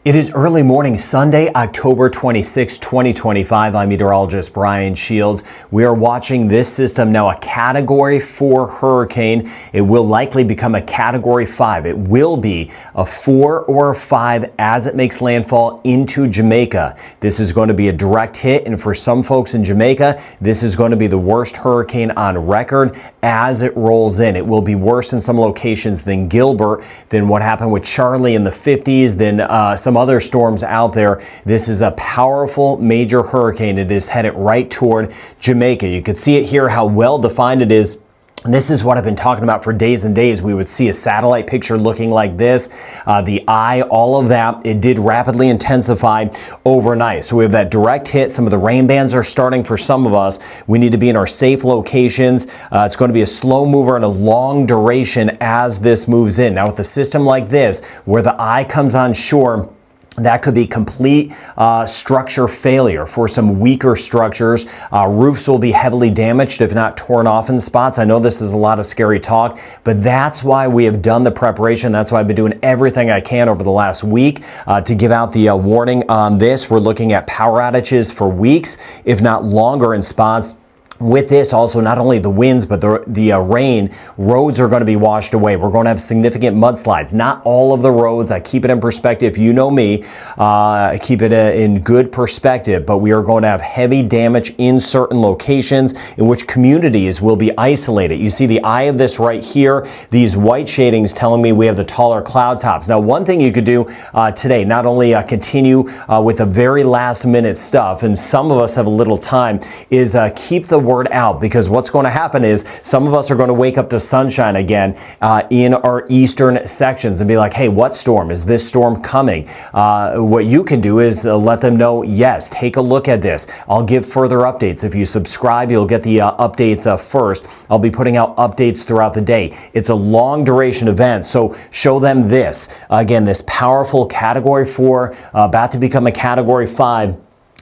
It is early morning Sunday, October 26, 2025. I'm meteorologist Brian Shields. We are watching this system now, a Category 4 hurricane. It will likely become a Category 5. It will be a 4 or a 5 as it makes landfall into Jamaica. This is going to be a direct hit, and for some folks in Jamaica, this is going to be the worst hurricane on record as it rolls in. It will be worse in some locations than Gilbert, than what happened with Charlie in the 50s, than some other storms out there. This is a powerful major hurricane. It is headed right toward Jamaica. You can see it here, how well defined it is. This is what I've been talking about for days and days. We would see a satellite picture looking like this, the eye, all of that. It did rapidly intensify overnight. So we have that direct hit. Some of the rain bands are starting for some of us. We need to be in our safe locations. It's going to be a slow mover and a long duration as this moves in. Now with a system like this, where the eye comes on shore, that could be complete structure failure for some weaker structures. Roofs will be heavily damaged, if not torn off in spots. I know this is a lot of scary talk, but that's why we have done the preparation. That's why I've been doing everything I can over the last week to give out the warning on this. We're looking at power outages for weeks, if not longer in spots. With this, also not only the winds, but the rain, roads are going to be washed away. We're going to have significant mudslides. Not all of the roads. I keep it in perspective. You know me. I keep it in good perspective, but we are going to have heavy damage in certain locations in which communities will be isolated. You see the eye of this right here, these white shadings telling me we have the taller cloud tops. Now, one thing you could do today, not only continue with the very last minute stuff, and some of us have a little time, is keep the word out, because what's going to happen is some of us are going to wake up to sunshine again in our eastern sections and be like, hey, what storm? Is this storm coming? What you can do is let them know, yes, take a look at this. I'll give further updates. If you subscribe, you'll get the updates first. I'll be putting out updates throughout the day. It's a long duration event, so show them this. Again, this powerful Category 4, about to become a Category 5.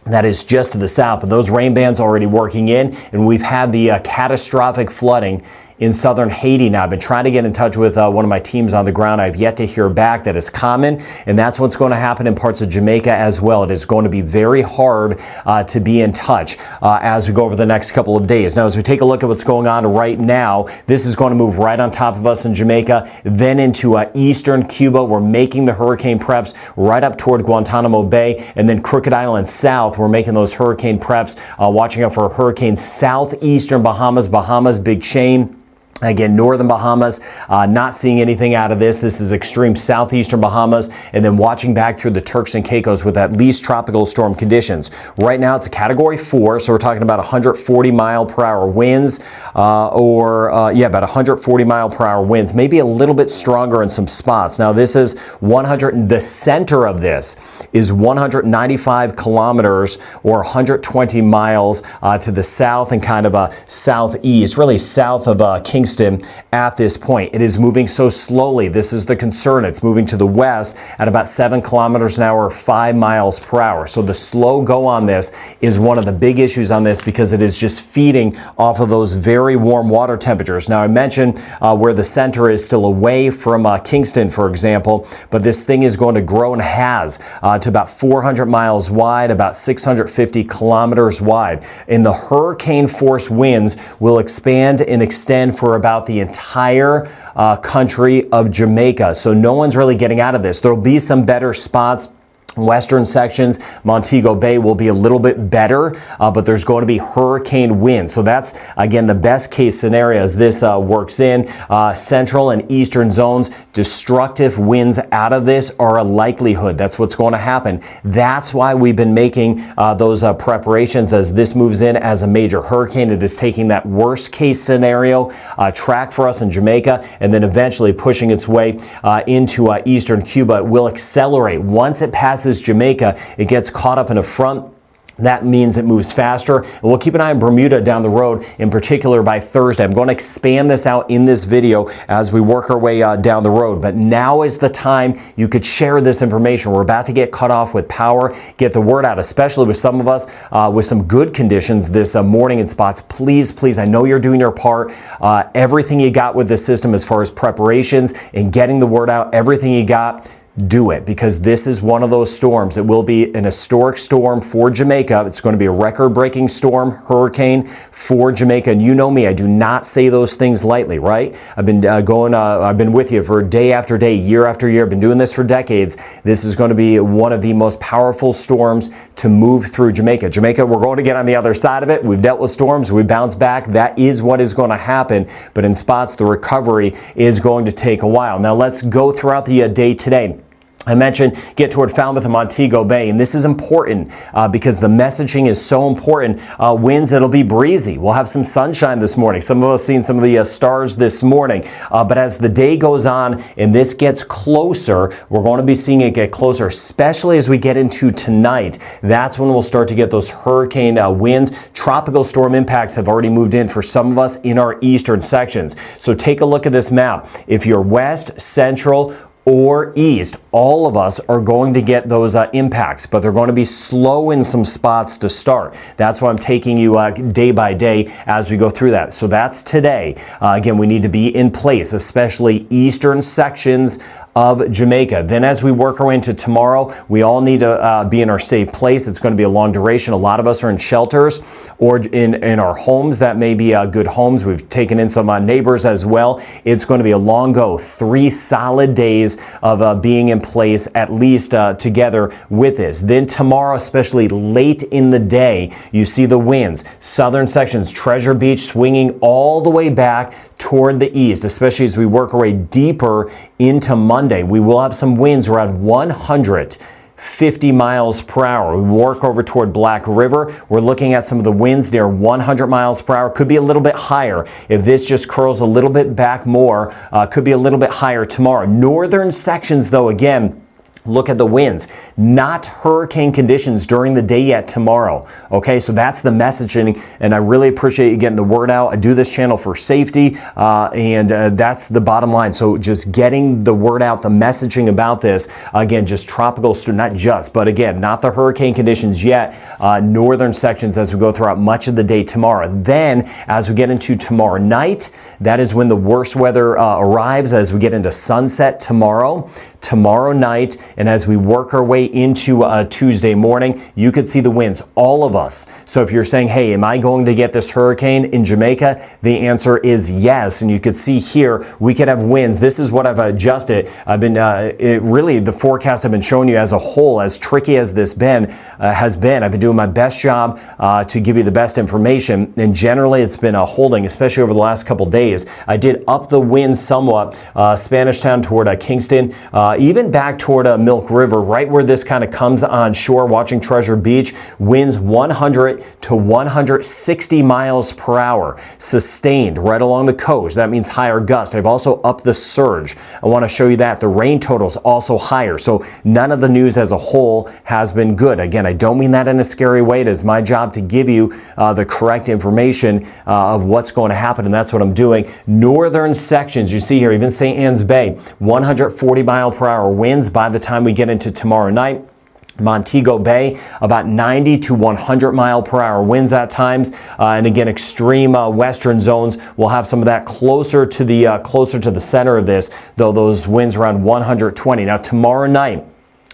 That is just to the south, but those rain bands already working in, and we've had the catastrophic flooding in southern Haiti. Now, I've been trying to get in touch with one of my teams on the ground. I've yet to hear back. That is common, and that's what's going to happen in parts of Jamaica as well. It is going to be very hard to be in touch as we go over the next couple of days. Now, as we take a look at what's going on right now, this is going to move right on top of us in Jamaica, then into eastern Cuba. We're making the hurricane preps right up toward Guantanamo Bay, and then Crooked Island south. We're making those hurricane preps, watching out for a hurricane southeastern Bahamas, big chain. Again, northern Bahamas, not seeing anything out of this. This is extreme southeastern Bahamas, and then watching back through the Turks and Caicos with at least tropical storm conditions. Right now, it's a Category 4, so we're talking about 140 mile per hour winds, about 140 mile per hour winds, maybe a little bit stronger in some spots. Now, this is the center of this is 195 kilometers or 120 miles to the south and kind of southeast, really south of Kingston. At this point, it is moving so slowly. This is the concern. It's moving to the west at about 7 kilometers an hour, 5 miles per hour. So the slow go on this is one of the big issues on this, because it is just feeding off of those very warm water temperatures. Now, I mentioned where the center is still away from Kingston, for example, but this thing is going to grow and has to about 400 miles wide, about 650 kilometers wide. And the hurricane force winds will expand and extend for about the entire country of Jamaica. So no one's really getting out of this. There'll be some better spots. Western sections, Montego Bay will be a little bit better, but there's going to be hurricane winds. So that's, again, the best case scenario as this works in. Central and eastern zones, destructive winds out of this are a likelihood. That's what's going to happen. That's why we've been making those preparations as this moves in as a major hurricane. It is taking that worst case scenario track for us in Jamaica, and then eventually pushing its way into eastern Cuba. It will accelerate. Once it passes Jamaica, it gets caught up in a front. That means it moves faster. And we'll keep an eye on Bermuda down the road, in particular by Thursday. I'm going to expand this out in this video as we work our way down the road. But now is the time you could share this information. We're about to get cut off with power. Get the word out, especially with some of us with some good conditions this morning in spots. Please, please, I know you're doing your part. Everything you got with this system as far as preparations and getting the word out, everything you got, do it, because this is one of those storms. It will be an historic storm for Jamaica. It's going to be a record-breaking storm, hurricane for Jamaica. And you know me, I do not say those things lightly, right? I've been I've been with you for day after day, year after year. I've been doing this for decades. This is going to be one of the most powerful storms to move through Jamaica. Jamaica, we're going to get on the other side of it. We've dealt with storms. We bounce back. That is what is going to happen. But in spots, the recovery is going to take a while. Now let's go throughout the day today. I mentioned get toward Falmouth and Montego Bay, and this is important because the messaging is so important. Winds, it'll be breezy. We'll have some sunshine this morning. Some of us seen some of the stars this morning. But as the day goes on and this gets closer, we're going to be seeing it get closer, especially as we get into tonight. That's when we'll start to get those hurricane winds. Tropical storm impacts have already moved in for some of us in our eastern sections. So take a look at this map. If you're west, central, or east, all of us are going to get those impacts, but they're going to be slow in some spots to start. That's why I'm taking you day by day as we go through that. So that's today. Again, we need to be in place, especially eastern sections of Jamaica. Then as we work our way into tomorrow, we all need to be in our safe place. It's going to be a long duration. A lot of us are in shelters or in our homes. That may be good homes. We've taken in some neighbors as well. It's going to be a long go. 3 solid days of being in place, at least together with this. Then tomorrow, especially late in the day, you see the winds. Southern sections, Treasure Beach swinging all the way back toward the east, especially as we work our way deeper into Monday. We will have some winds around 150 miles per hour. We work over toward Black River. We're looking at some of the winds near 100 miles per hour. Could be a little bit higher. If this just curls a little bit back more, could be a little bit higher tomorrow. Northern sections, though, again, look at the winds, not hurricane conditions during the day yet tomorrow. Okay, so that's the messaging, and I really appreciate you getting the word out. I do this channel for safety, and that's the bottom line. So just getting the word out, the messaging about this, again, just tropical, not just, but again, not the hurricane conditions yet, northern sections as we go throughout much of the day tomorrow. Then, as we get into tomorrow night, that is when the worst weather arrives as we get into sunset tomorrow night, and as we work our way into Tuesday morning, you could see the winds, all of us. So if you're saying, hey, am I going to get this hurricane in Jamaica? The answer is yes. And you could see here, we could have winds. This is what I've adjusted. I've been, really the forecast I've been showing you as a whole, as tricky as this has been, I've been doing my best job to give you the best information. And generally it's been holding, especially over the last couple days. I did up the winds somewhat, Spanish Town toward Kingston, even back toward Milk River, right where this kind of comes on shore, watching Treasure Beach, winds 100 to 160 miles per hour, sustained right along the coast. That means higher gust. I've also upped the surge. I want to show you that. The rain total's also higher. So none of the news as a whole has been good. Again, I don't mean that in a scary way. It is my job to give you the correct information of what's going to happen, and that's what I'm doing. Northern sections, you see here, even St. Anne's Bay, 140 mile per hour winds by the time we get into tomorrow night. Montego Bay, about 90 to 100 mile per hour winds at times, and again, extreme western zones will have some of that closer to the center of this, though those winds around 120. Now tomorrow night,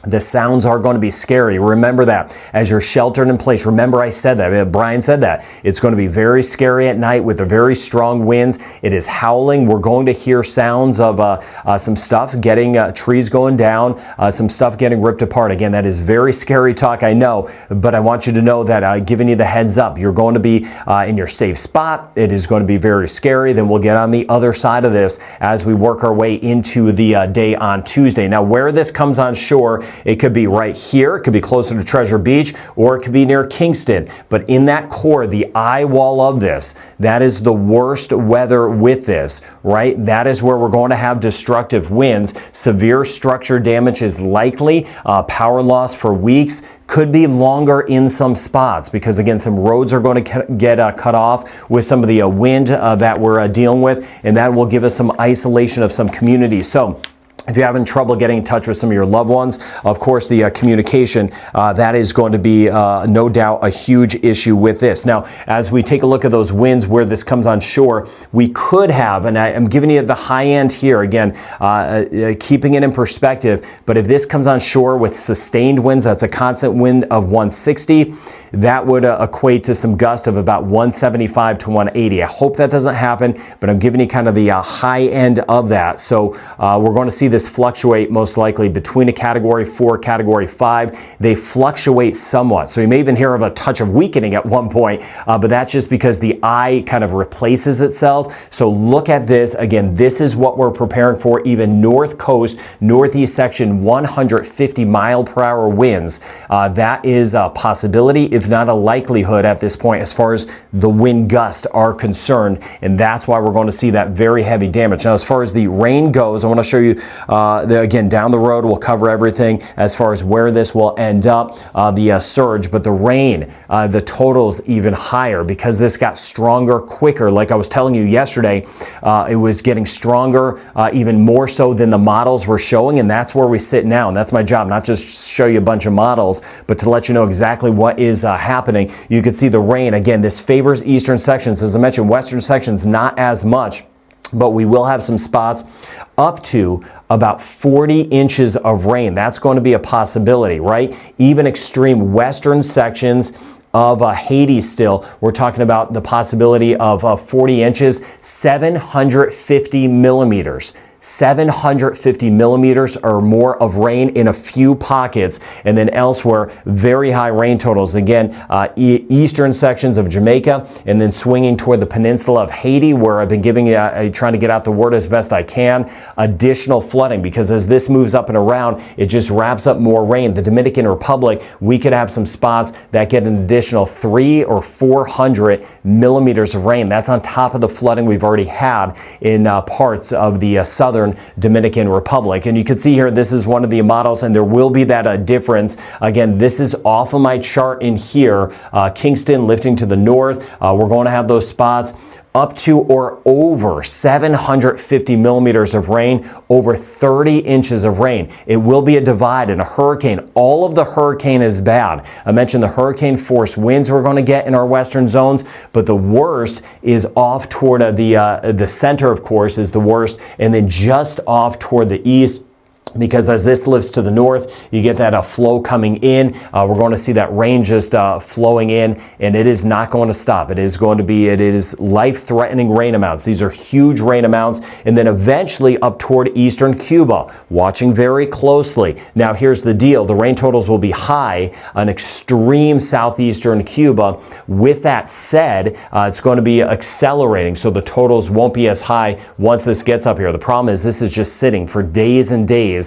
the sounds are going to be scary. Remember that as you're sheltered in place. Remember I said that. Brian said that. It's going to be very scary at night with the very strong winds. It is howling. We're going to hear sounds of some stuff getting, trees going down, some stuff getting ripped apart. Again, that is very scary talk, I know, but I want you to know that I'm giving you the heads up. You're going to be in your safe spot. It is going to be very scary. Then we'll get on the other side of this as we work our way into the day on Tuesday. Now, where this comes on shore, it could be right here, it could be closer to Treasure Beach, or it could be near Kingston. But in that core, the eye wall of this, that is the worst weather with this, right? That is where we're going to have destructive winds. Severe structure damage is likely, power loss for weeks, could be longer in some spots because, again, some roads are going to get cut off with some of the wind that we're dealing with, and that will give us some isolation of some communities. So If you're having trouble getting in touch with some of your loved ones, of course, the communication, that is going to be no doubt a huge issue with this. Now, as we take a look at those winds where this comes on shore, we could have, and I'm giving you the high end here, again, keeping it in perspective, but if this comes on shore with sustained winds, that's a constant wind of 160, that would equate to some gust of about 175 to 180. I hope that doesn't happen, but I'm giving you kind of the high end of that. So we're going to see this fluctuate most likely between a category 4, category 5. They fluctuate somewhat. So you may even hear of a touch of weakening at one point, but that's just because the eye kind of replaces itself. So look at this. Again, this is what we're preparing for. Even north coast, northeast section, 150 mile per hour winds. That is a possibility, if not a likelihood at this point as far as the wind gusts are concerned, and that's why we're going to see that very heavy damage. Now, as far as the rain goes, I want to show you again down the road. We'll cover everything as far as where this will end up, the surge, but the rain, the totals even higher because this got stronger quicker. Like I was telling you yesterday, it was getting stronger even more so than the models were showing, and that's where we sit now. And that's my job, not just show you a bunch of models, but to let you know exactly what is happening. You can see the rain. Again, this favors eastern sections. As I mentioned, western sections not as much, but we will have some spots up to about 40 inches of rain. That's going to be a possibility, right? Even extreme western sections of Haiti still, we're talking about the possibility of 40 inches, 750 millimeters. 750 millimeters or more of rain in a few pockets, and then elsewhere, very high rain totals. Again, eastern sections of Jamaica, and then swinging toward the peninsula of Haiti, where I've been giving you, trying to get out the word as best I can. Additional flooding, because as this moves up and around, it just wraps up more rain. The Dominican Republic, we could have some spots that get an additional 300 or 400 millimeters of rain. That's on top of the flooding we've already had in parts of the southern Dominican Republic. And you can see here, this is one of the models, and there will be that difference. Again, this is off of my chart in here. Kingston lifting to the north. We're going to have those spots up to or over 750 millimeters of rain, over 30 inches of rain. It will be a divide and a hurricane. All of the hurricane is bad. I mentioned the hurricane force winds we're going to get in our western zones, but the worst is off toward the center, of course, is the worst, and then just off toward the east. Because as this lifts to the north, you get that flow coming in. We're going to see that rain just flowing in, and it is not going to stop. It is life-threatening rain amounts. These are huge rain amounts, and then eventually up toward eastern Cuba, watching very closely. Now, here's the deal. The rain totals will be high on extreme southeastern Cuba. With that said, it's going to be accelerating, so the totals won't be as high once this gets up here. The problem is this is just sitting for days and days,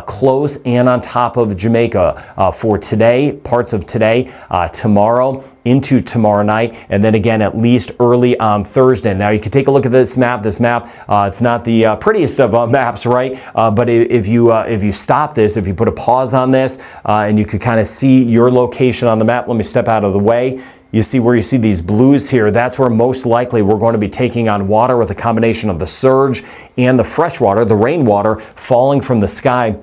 close and on top of Jamaica for today, parts of today, tomorrow, into tomorrow night, and then again at least early on Thursday. Now you can take a look at this map. This map, it's not the prettiest of maps, right? But if you stop this, if you put a pause on this, and you could kind of see your location on the map. Let me step out of the way. You see where you see these blues here, that's where most likely we're going to be taking on water with a combination of the surge and the fresh water, the rainwater falling from the sky.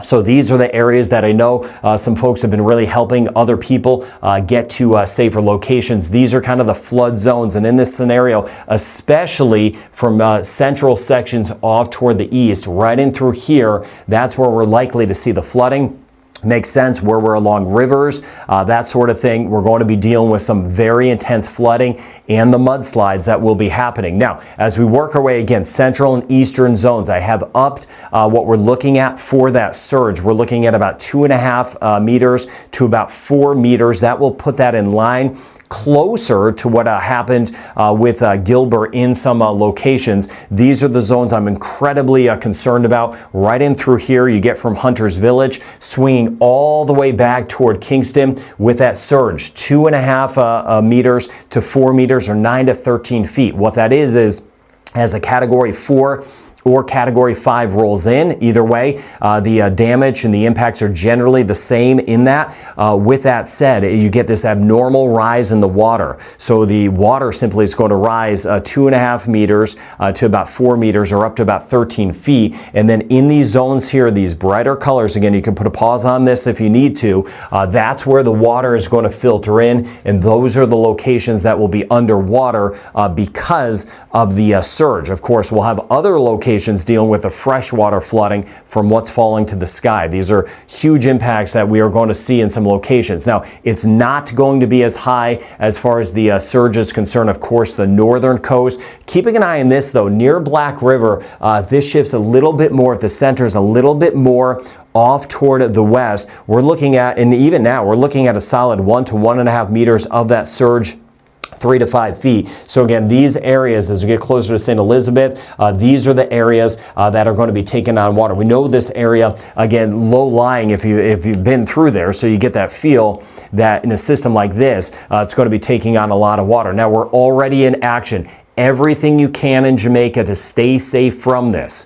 So these are the areas that I know some folks have been really helping other people get to safer locations. These are kind of the flood zones. And in this scenario, especially from central sections off toward the east, right in through here, that's where we're likely to see the flooding. Makes sense where we're along rivers, that sort of thing. We're going to be dealing with some very intense flooding and the mudslides that will be happening. Now, as we work our way against central and eastern zones, I have upped what we're looking at for that surge. We're looking at about 2.5 meters to about 4 meters. That will put that in line closer to what happened with Gilbert in some locations. These are the zones I'm incredibly concerned about. Right in through here, you get from Hunter's Village, swinging all the way back toward Kingston with that surge, 2.5 meters to 4 meters or 9 to 13 feet. What that is as a category 4, or Category 5 rolls in. Either way, the damage and the impacts are generally the same in that. With that said, you get this abnormal rise in the water. So the water simply is going to rise 2.5 meters to about 4 meters or up to about 13 feet. And then in these zones here, these brighter colors, again, you can put a pause on this if you need to, that's where the water is going to filter in, and those are the locations that will be underwater because of the surge. Of course, we'll have other locations dealing with the freshwater flooding from what's falling to the sky. These are huge impacts that we are going to see in some locations. Now, it's not going to be as high as far as the surge is concerned. Of course, the northern coast. Keeping an eye on this, though, near Black River, this shifts a little bit more. The center is a little bit more off toward the west. We're looking at, and even now, we're looking at a solid 1 to 1.5 meters of that surge, 3 to 5 feet. So again, these areas, as we get closer to St. Elizabeth, these are the areas that are going to be taking on water. We know this area, again, low-lying if you've been through there, so you get that feel that in a system like this, it's going to be taking on a lot of water. Now, we're already in action. Everything you can in Jamaica to stay safe from this.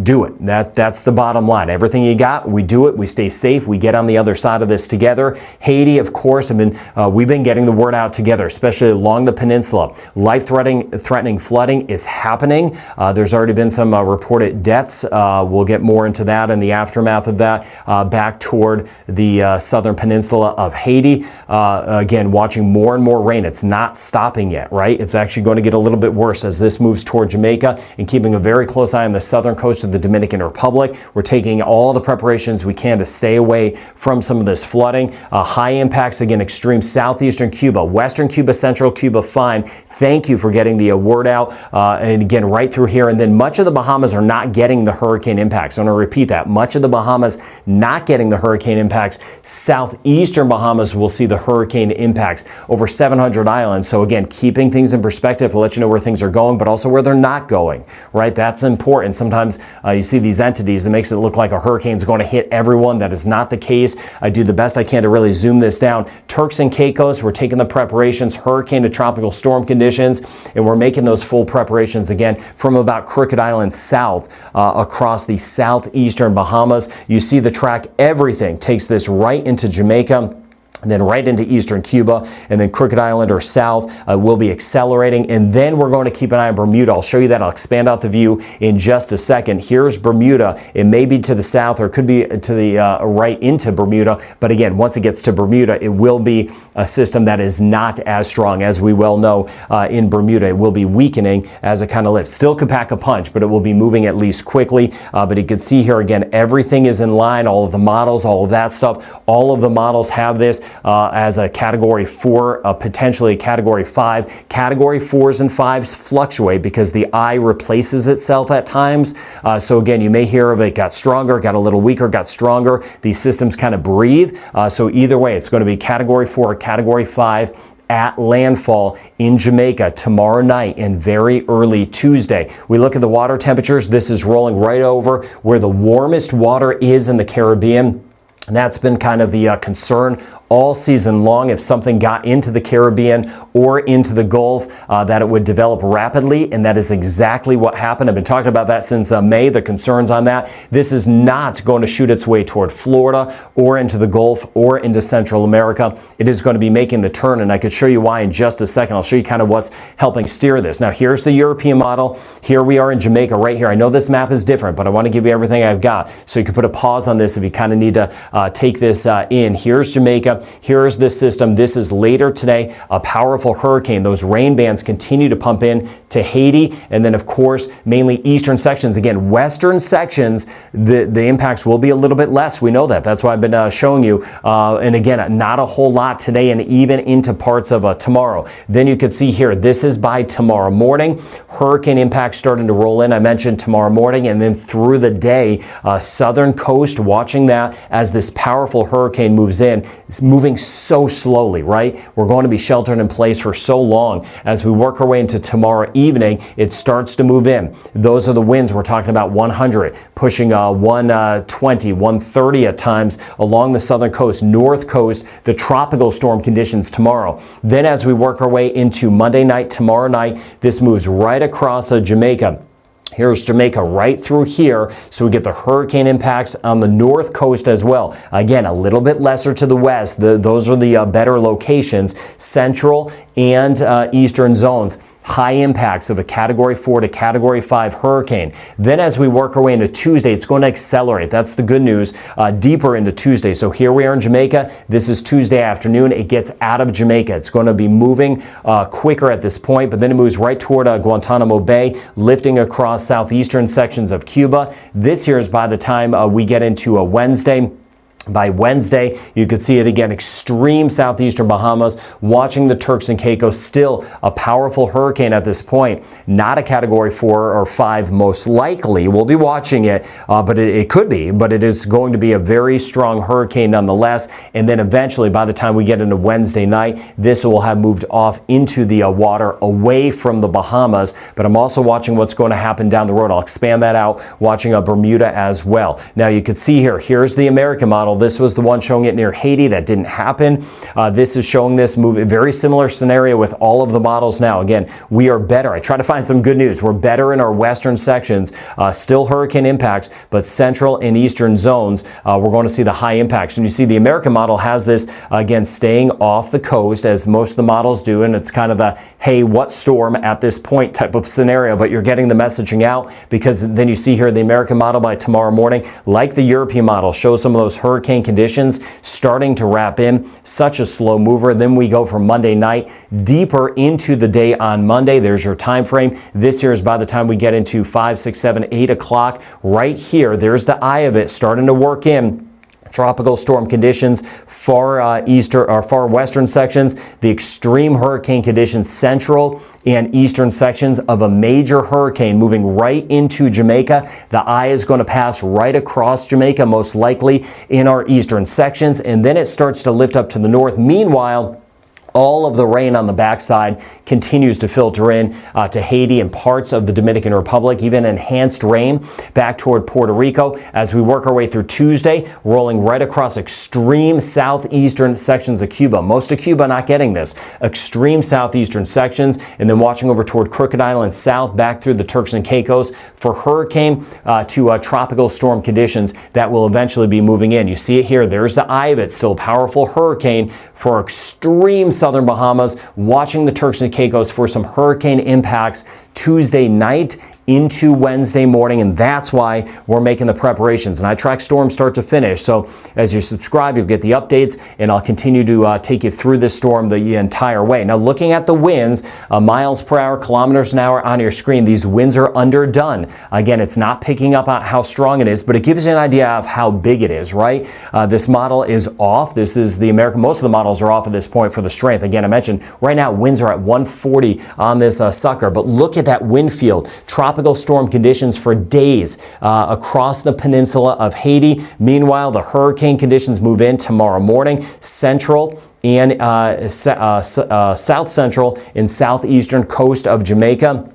Do it. That's the bottom line. Everything you got, we do it. We stay safe. We get on the other side of this together. Haiti, of course, we've been getting the word out together, especially along the peninsula. Life-threatening flooding is happening. There's already been some reported deaths. We'll get more into that in the aftermath of that. Back toward the southern peninsula of Haiti. Again, watching more and more rain. It's not stopping yet, right? It's actually going to get a little bit worse as this moves toward Jamaica, and keeping a very close eye on the southern coast of the Dominican Republic. We're taking all the preparations we can to stay away from some of this flooding. High impacts, again, extreme southeastern Cuba, western Cuba, central Cuba, fine. Thank you for getting the word out. And again, right through here. And then much of the Bahamas are not getting the hurricane impacts. I'm going to repeat that. Much of the Bahamas not getting the hurricane impacts. Southeastern Bahamas will see the hurricane impacts. Over 700 islands. So again, keeping things in perspective to let you know where things are going, but also where they're not going, right? That's important. Sometimes you see these entities, it makes it look like a hurricane is going to hit everyone. That is not the case. I do the best I can to really zoom this down. Turks and Caicos, we're taking the preparations, hurricane to tropical storm conditions, and we're making those full preparations again from about Crooked Island south across the southeastern Bahamas. You see the track, everything takes this right into Jamaica, and then right into eastern Cuba, and then Crooked Island or south will be accelerating. And then we're going to keep an eye on Bermuda. I'll show you that. I'll expand out the view in just a second. Here's Bermuda. It may be to the south or it could be to the right into Bermuda. But again, once it gets to Bermuda, it will be a system that is not as strong. As we well know, in Bermuda, it will be weakening as it kind of lifts. Still could pack a punch, but it will be moving at least quickly. But you can see here again, everything is in line. All of the models, all of that stuff, all of the models have this as a Category 4, potentially a Category 5. Category 4s and 5s fluctuate because the eye replaces itself at times. So again, you may hear of it got stronger, got a little weaker, got stronger. These systems kind of breathe. So either way, it's going to be Category 4 or Category 5 at landfall in Jamaica tomorrow night and very early Tuesday. We look at the water temperatures. This is rolling right over where the warmest water is in the Caribbean. And that's been kind of the concern all season long. If something got into the Caribbean or into the Gulf, that it would develop rapidly, and that is exactly what happened. I've been talking about that since May, the concerns on that. This is not going to shoot its way toward Florida or into the Gulf or into Central America. It is going to be making the turn, and I could show you why in just a second. I'll show you kind of what's helping steer this. Now, here's the European model. Here we are in Jamaica right here. I know this map is different, but I want to give you everything I've got. So you can put a pause on this if you kind of need to take this in. Here's Jamaica. Here's this system. This is later today, a powerful hurricane. Those rain bands continue to pump in to Haiti. And then, of course, mainly eastern sections. Again, western sections, the impacts will be a little bit less. We know that. That's why I've been showing you. And again, not a whole lot today and even into parts of tomorrow. Then you could see here, this is by tomorrow morning. Hurricane impacts starting to roll in. I mentioned tomorrow morning, and then through the day, southern coast, watching that as this powerful hurricane moves in. It's moving so slowly, right? We're going to be sheltered in place for so long. As we work our way into tomorrow evening, it starts to move in. Those are the winds we're talking about, 100, pushing 120, 130 at times along the southern coast, north coast, the tropical storm conditions tomorrow. Then as we work our way into Monday night, tomorrow night, this moves right across Jamaica. Here's Jamaica right through here, so we get the hurricane impacts on the north coast as well. Again, a little bit lesser to the west. Those are the better locations, central and eastern zones. High impacts of a Category 4 to Category 5 hurricane. Then as we work our way into Tuesday, it's going to accelerate. That's the good news, deeper into Tuesday. So here we are in Jamaica. This is Tuesday afternoon. It gets out of Jamaica. It's going to be moving quicker at this point, but then it moves right toward Guantanamo Bay, lifting across southeastern sections of Cuba. This here is by the time we get into a Wednesday. By Wednesday, you could see it again, extreme southeastern Bahamas, watching the Turks and Caicos, still a powerful hurricane at this point. Not a Category 4 or 5 most likely. We'll be watching it, but it could be, but it is going to be a very strong hurricane nonetheless. And then eventually, by the time we get into Wednesday night, this will have moved off into the water away from the Bahamas. But I'm also watching what's going to happen down the road. I'll expand that out, watching Bermuda as well. Now you can see here, here's the American model. This was the one showing it near Haiti. That didn't happen. This is showing this move, a very similar scenario with all of the models now. Again, we are better. I try to find some good news. We're better in our western sections, still hurricane impacts, but central and eastern zones, we're going to see the high impacts. And you see the American model has this, again, staying off the coast, as most of the models do, and it's kind of a, hey, what storm at this point type of scenario, but you're getting the messaging out, because then you see here the American model by tomorrow morning, like the European model, shows some of those hurricane conditions starting to wrap in. Such a slow mover. Then we go from Monday night deeper into the day on Monday. There's your time frame. This here is by the time we get into 5, 6, 7, 8 o'clock. Right here, there's the eye of it starting to work in. Tropical storm conditions, far eastern or far western sections, the extreme hurricane conditions, central and eastern sections of a major hurricane moving right into Jamaica. The eye is going to pass right across Jamaica, most likely in our eastern sections, and then it starts to lift up to the north. Meanwhile, all of the rain on the backside continues to filter in to Haiti and parts of the Dominican Republic, even enhanced rain back toward Puerto Rico as we work our way through Tuesday, rolling right across extreme southeastern sections of Cuba. Most of Cuba not getting this. Extreme southeastern sections, and then watching over toward Crooked Island south back through the Turks and Caicos for hurricane to tropical storm conditions that will eventually be moving in. You see it here. There's the eye of it. Still a powerful hurricane for extreme southern Bahamas, watching the Turks and Caicos for some hurricane impacts Tuesday night into Wednesday morning, and that's why we're making the preparations. And I track storm start to finish, so as you subscribe, you'll get the updates, and I'll continue to take you through this storm the entire way. Now, looking at the winds, miles per hour, kilometers an hour on your screen, these winds are underdone. Again, it's not picking up on how strong it is, but it gives you an idea of how big it is, right? This model is off. This is the American. Most of the models are off at this point for the strength. Again, I mentioned right now winds are at 140 on this sucker, but look at that wind field. Tropical storm conditions for days across the peninsula of Haiti. Meanwhile, the hurricane conditions move in tomorrow morning, central and south central and southeastern coast of Jamaica.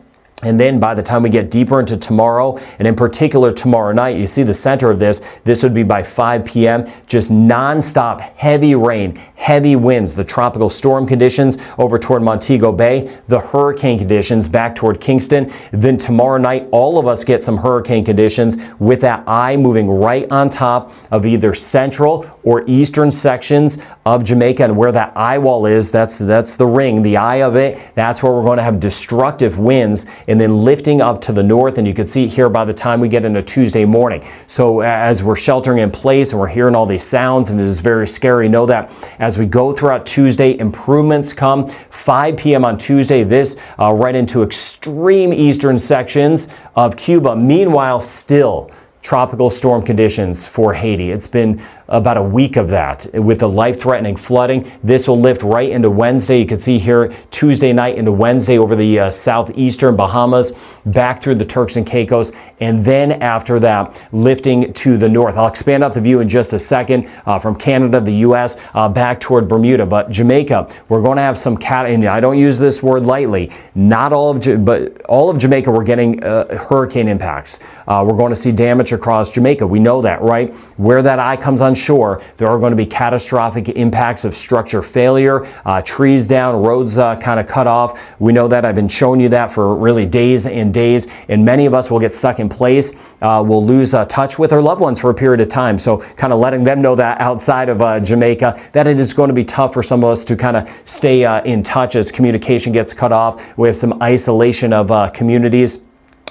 And then by the time we get deeper into tomorrow, and in particular tomorrow night, you see the center of this would be by 5 p.m., just nonstop heavy rain, heavy winds, the tropical storm conditions over toward Montego Bay, the hurricane conditions back toward Kingston. Then tomorrow night, all of us get some hurricane conditions with that eye moving right on top of either central or eastern sections of Jamaica. And where that eye wall is, that's the ring, the eye of it. That's where we're going to have destructive winds, and then lifting up to the north, and you can see here by the time we get into Tuesday morning. So as we're sheltering in place and we're hearing all these sounds, and it is very scary, know that as we go throughout Tuesday, improvements come. 5 p.m. on Tuesday, this right into extreme eastern sections of Cuba. Meanwhile, still tropical storm conditions for Haiti. It's been about a week of that with the life-threatening flooding. This will lift right into Wednesday. You can see here Tuesday night into Wednesday over the southeastern Bahamas, back through the Turks and Caicos, and then after that, lifting to the north. I'll expand out the view in just a second from Canada, the U.S., back toward Bermuda. But Jamaica, we're going to have some and I don't use this word lightly. Not all of, but all of Jamaica, we're getting hurricane impacts. We're going to see damage across Jamaica. We know that, right? Where that eye comes on onshore, there are going to be catastrophic impacts of structure failure, trees down, roads kind of cut off. We know that. I've been showing you that for really days and days, and many of us will get stuck in place. We'll lose touch with our loved ones for a period of time. So kind of letting them know that outside of Jamaica, that it is going to be tough for some of us to kind of stay in touch as communication gets cut off. We have some isolation of communities.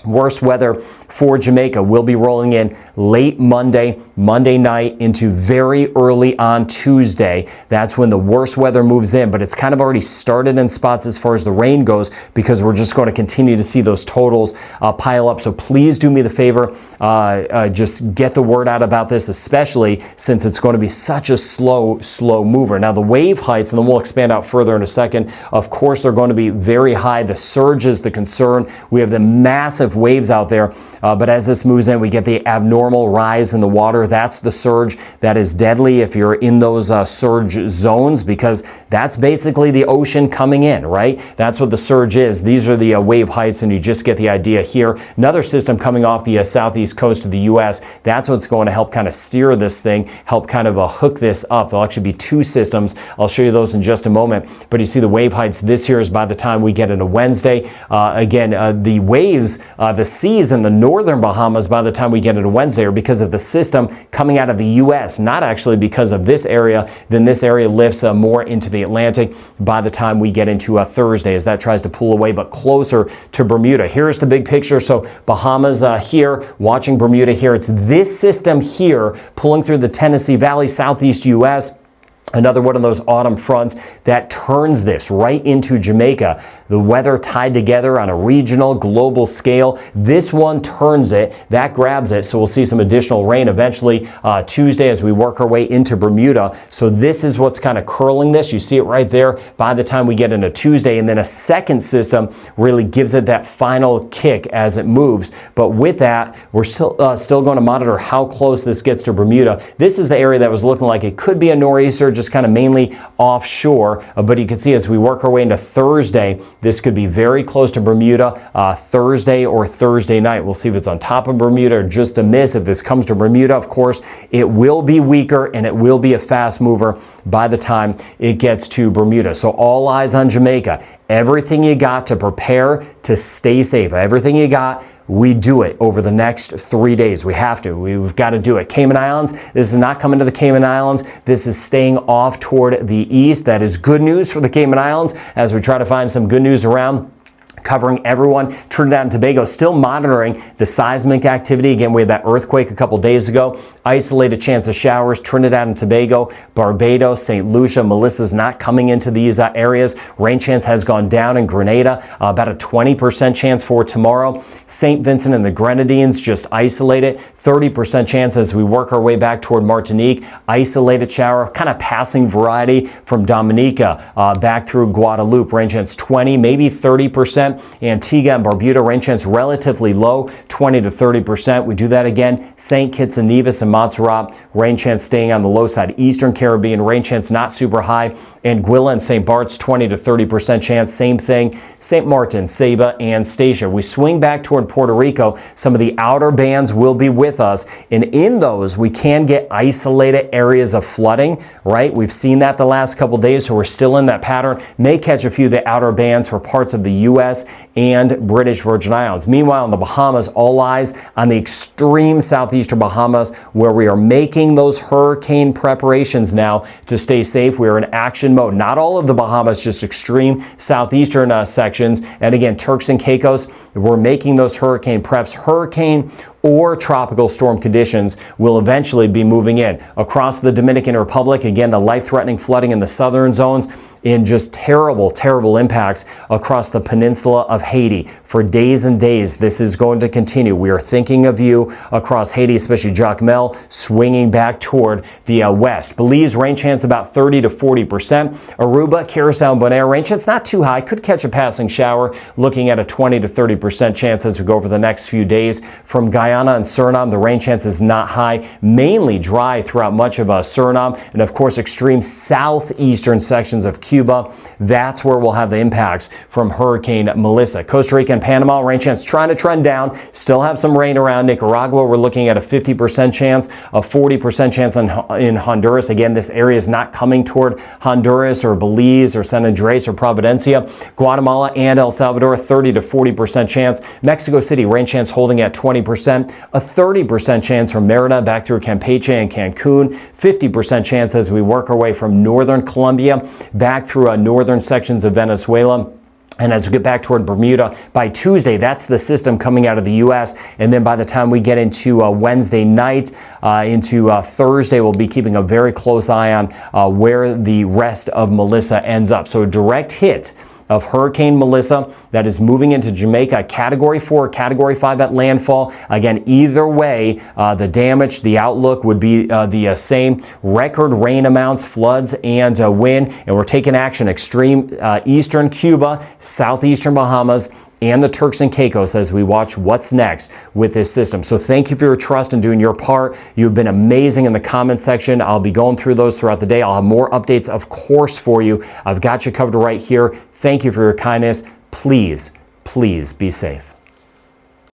Worst weather for Jamaica will be rolling in late Monday night into very early on Tuesday. That's when the worst weather moves in, but it's kind of already started in spots as far as the rain goes, because we're just going to continue to see those totals pile up. So please do me the favor, just get the word out about this, especially since it's going to be such a slow mover. Now the wave heights, and then we'll expand out further in a second, of course they're going to be very high. The surge is the concern. We have the massive waves out there, but as this moves in, we get the abnormal rise in the water. That's the surge that is deadly if you're in those surge zones, because that's basically the ocean coming in, right? That's what the surge is. These are the wave heights, and you just get the idea here. Another system coming off the southeast coast of the U.S. That's what's going to help kind of steer this thing, help kind of hook this up. There'll actually be two systems. I'll show you those in just a moment, but you see the wave heights. This here is by the time we get into Wednesday. Again, the waves, the seas in the northern Bahamas by the time we get into Wednesday are because of the system coming out of the U.S., not actually because of this area. Then this area lifts more into the Atlantic by the time we get into Thursday, as that tries to pull away, but closer to Bermuda. Here's the big picture. So Bahamas here, watching Bermuda here. It's this system here pulling through the Tennessee Valley, southeast U.S., another one of those autumn fronts that turns this right into Jamaica. The weather tied together on a regional, global scale. This one turns it, that grabs it, so we'll see some additional rain eventually Tuesday as we work our way into Bermuda. So this is what's kind of curling this. You see it right there by the time we get into Tuesday, and then a second system really gives it that final kick as it moves. But with that, we're still going to monitor how close this gets to Bermuda. This is the area that was looking like it could be a nor'easter, just kind of mainly offshore, but you can see as we work our way into Thursday, this could be very close to Bermuda Thursday or Thursday night. We'll see if it's on top of Bermuda or just a miss. If this comes to Bermuda, of course, it will be weaker and it will be a fast mover by the time it gets to Bermuda. So all eyes on Jamaica. Everything you got to prepare to stay safe. Everything you got, we do it over the next 3 days. We have to. We've got to do it. Cayman Islands, this is not coming to the Cayman Islands. This is staying off toward the east. That is good news for the Cayman Islands as we try to find some good news around. Covering everyone. Trinidad and Tobago still monitoring the seismic activity. Again, we had that earthquake a couple days ago. Isolated chance of showers. Trinidad and Tobago, Barbados, St. Lucia. Melissa's not coming into these areas. Rain chance has gone down in Grenada. About a 20% chance for tomorrow. St. Vincent and the Grenadines just isolated. 30% chance as we work our way back toward Martinique. Isolated shower, kind of passing variety from Dominica back through Guadeloupe. Rain chance 20, maybe 30%. Antigua and Barbuda, rain chance relatively low, 20 to 30%. We do that again. St. Kitts and Nevis and Montserrat, rain chance staying on the low side. Eastern Caribbean, rain chance not super high. Anguilla and St. Bart's, 20 to 30% chance. Same thing. St. Martin, Saba, and Statia. We swing back toward Puerto Rico. Some of the outer bands will be with us, and in those, we can get isolated areas of flooding, right? We've seen that the last couple days, so we're still in that pattern. May catch a few of the outer bands for parts of the U.S. and British Virgin Islands. Meanwhile, in the Bahamas, all eyes on the extreme southeastern Bahamas, where we are making those hurricane preparations now to stay safe. We are in action mode. Not all of the Bahamas, just extreme southeastern sections. And again, Turks and Caicos, we're making those hurricane preps. Hurricane or tropical storm conditions will eventually be moving in. Across the Dominican Republic, again, the life-threatening flooding in the southern zones, in just terrible, terrible impacts across the peninsula of Haiti. For days and days, this is going to continue. We are thinking of you across Haiti, especially Jacmel, swinging back toward the west. Belize, rain chance about 30 to 40%. Aruba, Curacao, and Bonaire, rain chance not too high. Could catch a passing shower, looking at a 20 to 30% chance as we go over the next few days. From Guyana Guyana and Suriname, the rain chance is not high, mainly dry throughout much of Suriname, and of course extreme southeastern sections of Cuba. That's where we'll have the impacts from Hurricane Melissa. Costa Rica and Panama, rain chance trying to trend down, still have some rain around. Nicaragua, we're looking at a 50% chance, a 40% chance in Honduras. Again, this area is not coming toward Honduras or Belize or San Andres or Providencia. Guatemala and El Salvador, 30 to 40% chance. Mexico City, rain chance holding at 20%, a 30% chance from Merida back through Campeche and Cancun, 50% chance as we work our way from northern Colombia back through northern sections of Venezuela. And as we get back toward Bermuda, by Tuesday, that's the system coming out of the U.S. And then by the time we get into Wednesday night, into Thursday, we'll be keeping a very close eye on where the rest of Melissa ends up. So a direct hit of Hurricane Melissa that is moving into Jamaica, Category 4, Category 5 at landfall. Again, either way, the damage, the outlook would be the same. Record rain amounts, floods, and wind. And we're taking action extreme eastern Cuba, southeastern Bahamas, and the Turks and Caicos as we watch what's next with this system. So thank you for your trust and doing your part. You've been amazing in the comment section. I'll be going through those throughout the day. I'll have more updates, of course, for you. I've got you covered right here. Thank you for your kindness. Please, please be safe.